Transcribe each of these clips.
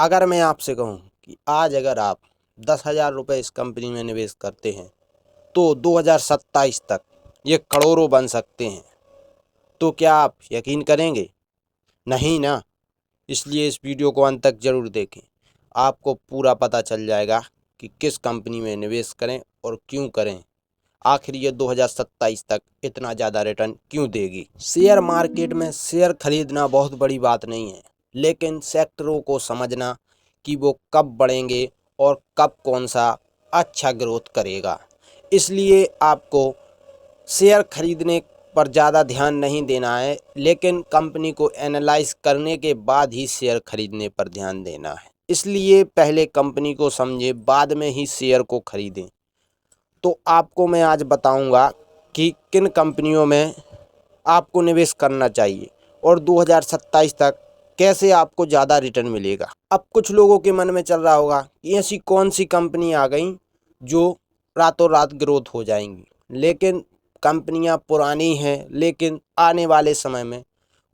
अगर मैं आपसे कहूँ कि आज अगर आप 10,000 रुपये इस कंपनी में निवेश करते हैं तो 2027 तक ये करोड़ों बन सकते हैं, तो क्या आप यकीन करेंगे? नहीं ना। इसलिए इस वीडियो को अंत तक ज़रूर देखें। आपको पूरा पता चल जाएगा कि किस कंपनी में निवेश करें और क्यों करें। आखिर ये 2027 तक इतना ज़्यादा रिटर्न क्यों देगी। शेयर मार्केट में शेयर खरीदना बहुत बड़ी बात नहीं है, लेकिन सेक्टरों को समझना कि वो कब बढ़ेंगे और कब कौन सा अच्छा ग्रोथ करेगा। इसलिए आपको शेयर खरीदने पर ज़्यादा ध्यान नहीं देना है, लेकिन कंपनी को एनालाइज करने के बाद ही शेयर खरीदने पर ध्यान देना है। इसलिए पहले कंपनी को समझे, बाद में ही शेयर को खरीदें। तो आपको मैं आज बताऊंगा कि किन कंपनियों में आपको निवेश करना चाहिए और 2027 तक कैसे आपको ज़्यादा रिटर्न मिलेगा। अब कुछ लोगों के मन में चल रहा होगा कि ऐसी कौन सी कंपनी आ गई जो रातों रात ग्रोथ हो जाएंगी, लेकिन कंपनियां पुरानी हैं, लेकिन आने वाले समय में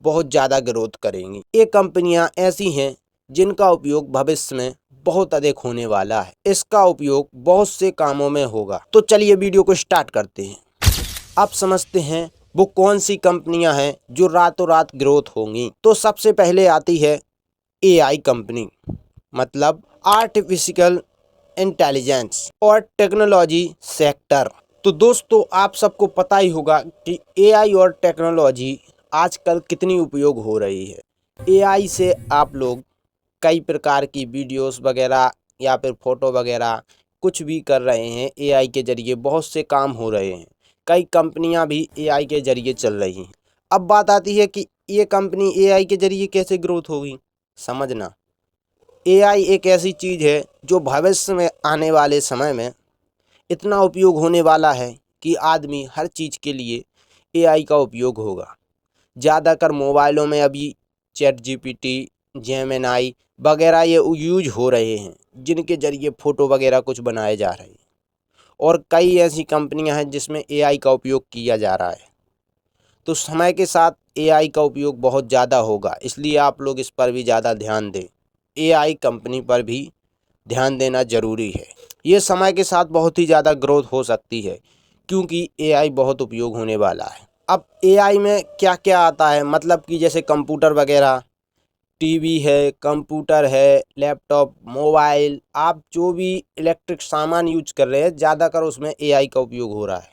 बहुत ज़्यादा ग्रोथ करेंगी। ये कंपनियां ऐसी हैं जिनका उपयोग भविष्य में बहुत अधिक होने वाला है। इसका उपयोग बहुत से कामों में होगा। तो चलिए वीडियो को स्टार्ट करते हैं। अब समझते हैं वो कौन सी कंपनियां हैं जो रातों रात ग्रोथ होंगी। तो सबसे पहले आती है एआई कंपनी, मतलब आर्टिफिशियल इंटेलिजेंस और टेक्नोलॉजी सेक्टर। तो दोस्तों, आप सबको पता ही होगा कि एआई और टेक्नोलॉजी आजकल कितनी उपयोग हो रही है। एआई से आप लोग कई प्रकार की वीडियोस वगैरह या फिर फ़ोटो वगैरह कुछ भी कर रहे हैं। एआई के ज़रिए बहुत से काम हो रहे हैं। कई कंपनियां भी एआई के ज़रिए चल रही हैं। अब बात आती है कि ये कंपनी एआई के ज़रिए कैसे ग्रोथ होगी। समझना, एआई एक ऐसी चीज़ है जो भविष्य में आने वाले समय में इतना उपयोग होने वाला है कि आदमी हर चीज़ के लिए एआई का उपयोग होगा। ज़्यादातर मोबाइलों में अभी चैट जीपीटी, जेमिनी वगैरह ये यूज हो रहे हैं, जिनके ज़रिए फ़ोटो वगैरह कुछ बनाए जा रहे हैं। और कई ऐसी कंपनियां हैं जिसमें एआई का उपयोग किया जा रहा है। तो समय के साथ एआई का उपयोग बहुत ज़्यादा होगा, इसलिए आप लोग इस पर भी ज़्यादा ध्यान दें। एआई कंपनी पर भी ध्यान देना ज़रूरी है। ये समय के साथ बहुत ही ज़्यादा ग्रोथ हो सकती है, क्योंकि एआई बहुत उपयोग होने वाला है। अब एआई में क्या क्या आता है, मतलब कि जैसे कंप्यूटर वगैरह, टीवी है, कंप्यूटर है, लैपटॉप, मोबाइल, आप जो भी इलेक्ट्रिक सामान यूज कर रहे हैं, ज़्यादातर उसमें एआई का उपयोग हो रहा है।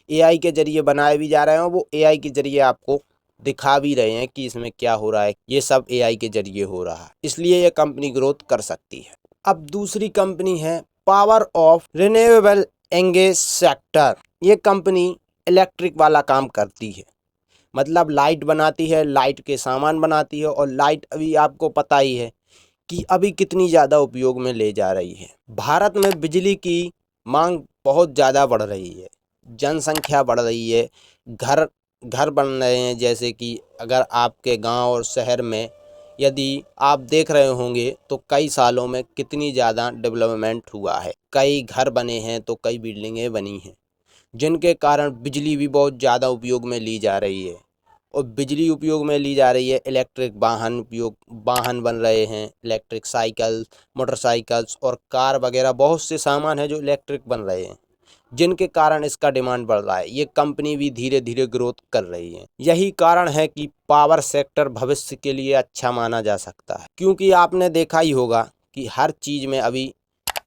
एआई के ज़रिए बनाए भी जा रहे हैं, वो एआई के ज़रिए आपको दिखा भी रहे हैं कि इसमें क्या हो रहा है। ये सब एआई के ज़रिए हो रहा है, इसलिए ये कंपनी ग्रोथ कर सकती है। अब दूसरी कंपनी है power of renewable energy sector. ये कंपनी इलेक्ट्रिक वाला काम करती है, मतलब लाइट बनाती है, लाइट के सामान बनाती है। और लाइट अभी आपको पता ही है कि अभी कितनी ज़्यादा उपयोग में ले जा रही है। भारत में बिजली की मांग बहुत ज़्यादा बढ़ रही है, जनसंख्या बढ़ रही है, घर घर बन रहे हैं। जैसे कि अगर आपके गांव और शहर में यदि आप देख रहे होंगे तो कई सालों में कितनी ज़्यादा डेवलपमेंट हुआ है। कई घर बने हैं तो कई बिल्डिंगें बनी हैं, जिनके कारण बिजली भी बहुत ज़्यादा उपयोग में ली जा रही है। और बिजली उपयोग में ली जा रही है, इलेक्ट्रिक वाहन बन रहे हैं, इलेक्ट्रिक साइकिल, मोटरसाइकिल्स और कार वगैरह बहुत से सामान हैं जो इलेक्ट्रिक बन रहे हैं, जिनके कारण इसका डिमांड बढ़ रहा है। ये कंपनी भी धीरे धीरे ग्रोथ कर रही है। यही कारण है कि पावर सेक्टर भविष्य के लिए अच्छा माना जा सकता है, क्योंकि आपने देखा ही होगा कि हर चीज़ में अभी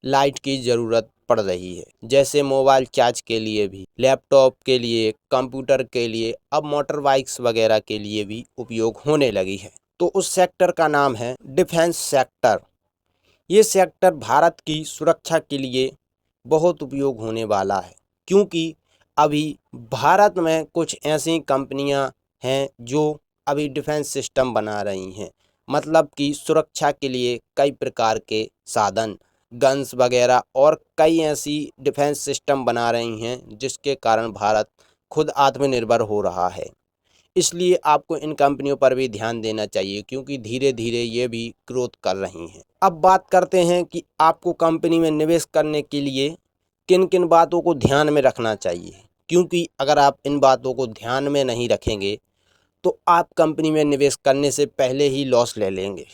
लाइट की ज़रूरत पड़ रही है। जैसे मोबाइल चार्ज के लिए भी, लैपटॉप के लिए, कंप्यूटर के लिए, अब मोटर बाइक्स वगैरह के लिए भी उपयोग होने लगी है। तो उस सेक्टर का नाम है डिफेंस सेक्टर। ये सेक्टर भारत की सुरक्षा के लिए बहुत उपयोग होने वाला है, क्योंकि अभी भारत में कुछ ऐसी कंपनियां हैं जो अभी डिफेंस सिस्टम बना रही हैं, मतलब कि सुरक्षा के लिए कई प्रकार के साधन, गन्स वगैरह और कई ऐसी डिफेंस सिस्टम बना रही हैं, जिसके कारण भारत खुद आत्मनिर्भर हो रहा है। इसलिए आपको इन कंपनियों पर भी ध्यान देना चाहिए, क्योंकि धीरे धीरे ये भी ग्रोथ कर रही हैं। अब बात करते हैं कि आपको कंपनी में निवेश करने के लिए किन किन बातों को ध्यान में रखना चाहिए, क्योंकि अगर आप इन बातों को ध्यान में नहीं रखेंगे तो आप कंपनी में निवेश करने से पहले ही लॉस ले लेंगे।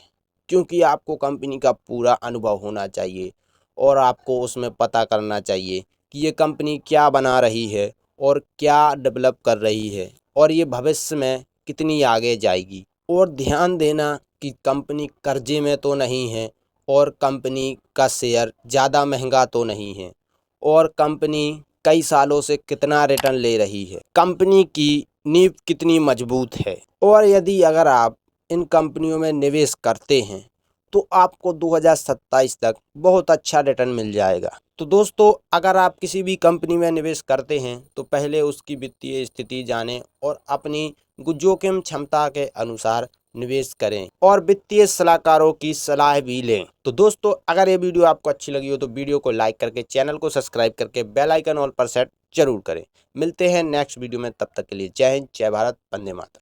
क्योंकि आपको कंपनी का पूरा अनुभव होना चाहिए और आपको उसमें पता करना चाहिए कि ये कंपनी क्या बना रही है और क्या डेवलप कर रही है और ये भविष्य में कितनी आगे जाएगी। और ध्यान देना कि कंपनी कर्जे में तो नहीं है और कंपनी का शेयर ज़्यादा महंगा तो नहीं है और कंपनी कई सालों से कितना रिटर्न ले रही है, कंपनी की नींव कितनी मजबूत है। और यदि अगर आप इन कंपनियों में निवेश करते हैं तो आपको 2027 तक बहुत अच्छा रिटर्न मिल जाएगा। तो दोस्तों, अगर आप किसी भी कंपनी में निवेश करते हैं तो पहले उसकी वित्तीय स्थिति जानें और अपनी जोखिम क्षमता के अनुसार निवेश करें और वित्तीय सलाहकारों की सलाह भी लें। तो दोस्तों, अगर ये वीडियो आपको अच्छी लगी हो तो वीडियो को लाइक करके चैनल को सब्सक्राइब करके बेल आइकन ऑल पर सेट जरूर करें। मिलते हैं नेक्स्ट वीडियो में, तब तक के लिए जय हिंद, जय भारत, वंदे मातरम।